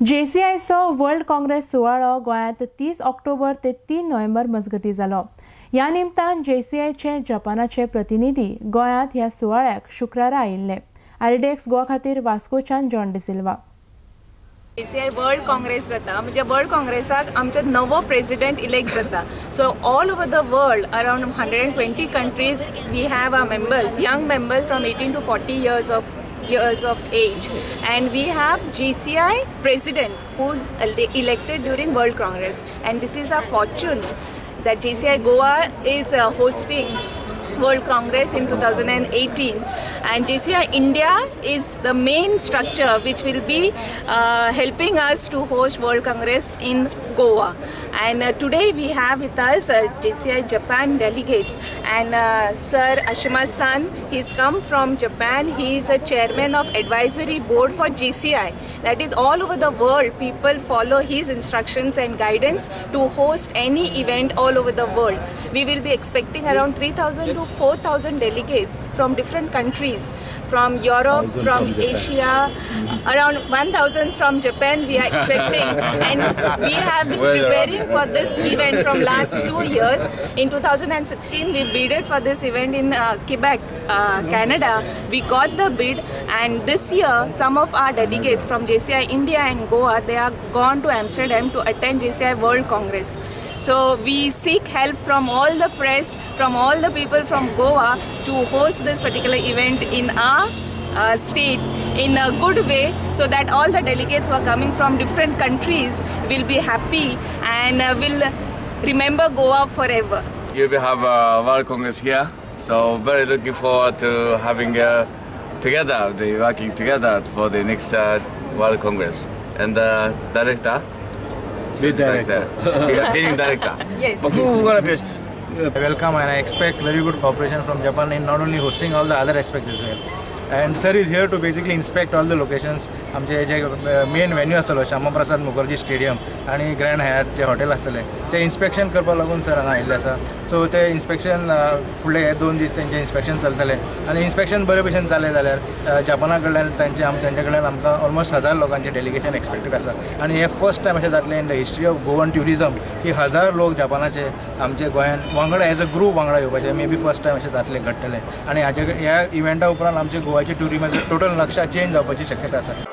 JCIचो world Congress सुवाळो गोंयांत 30 October ते 3 नोव्हेंबर मजगती जालो। ह्या निमतान JCIचे जपानाचे प्रतिनिधी गोंयांत ह्या सुवाळ्याक शुक्रारा आयिल्ले। RDX गोवा खातीर वास्कोच्यान John D'Silva. JCI world congress जाता म्हणजे वर्ल्ड काँग्रेसाक आमचो नवो प्रेसिडेंट इलेक्ट जाता। So all over the world around 120 countries we have our members, young members from 18 to 40 years of age, and we have JCI president who's elected during World Congress, and this is our fortune that JCI Goa is hosting World Congress in 2018, and JCI India is the main structure which will be helping us to host World Congress in Goa. And today we have with us JCI Japan delegates, and Sir Ashima-san, he's come from Japan. He is a chairman of advisory board for JCI. That is all over the world. People follow his instructions and guidance to host any event all over the world. We will be expecting around 3,000 to 4,000 delegates from different countries, from Europe, from Asia, around 1,000 from Japan we are expecting. And we have been preparing for this event from last 2 years. In 2016 we bidded for this event in Quebec, Canada. We got the bid, and this year some of our delegates from JCI India and Goa, they are gone to Amsterdam to attend JCI World Congress. So we seek help from all the press, from all the people from Goa to host this particular event in our state in a good way, so that all the delegates who are coming from different countries will be happy and will remember Goa forever. Here we have a World Congress here, so very looking forward to having together, working together for the next World Congress. And the director, Lead director. Leading director. Yes. Who gonna best? Welcome, and I expect very good cooperation from Japan in not only hosting all the other aspects as well. And sir is here to basically inspect all the locations. आमचे जे main venue आसलो Shyamaprasad Mukherjee stadium आणि grand हयात जे hotel आसतले ते inspection करपा लागून sir हांगा आयिल्ले आसा। सो ते इन्स्पेक्शन फुडले 2 दीस तेंचे इन्स्पेक्शन चलतले, आनी इन्स्पेक्शन बरे भशेन जालें जाल्यार जपाना कडल्यान तेंचे कडल्यान आमकां ऑलमोस्ट 1000 लोकांचे डेलिगेशन एक्सपेक्टेड आसा। आनी हे फर्स्ट टायम अशें जातलें in the history of Goan tourism की 1000 लोक जपानाचे आमचे गोंयान वांगडा एज अ ग्रूप वांगडा येवपाचे। मे बी फर्स्ट टायम अशें जातलें घडटलें, आनी ह्या इव्हेंटा उपरांत आमचे गोवाचे ट्युरिजमाचें टोटल नक्षा चेंज जावपाची शक्यता आसा।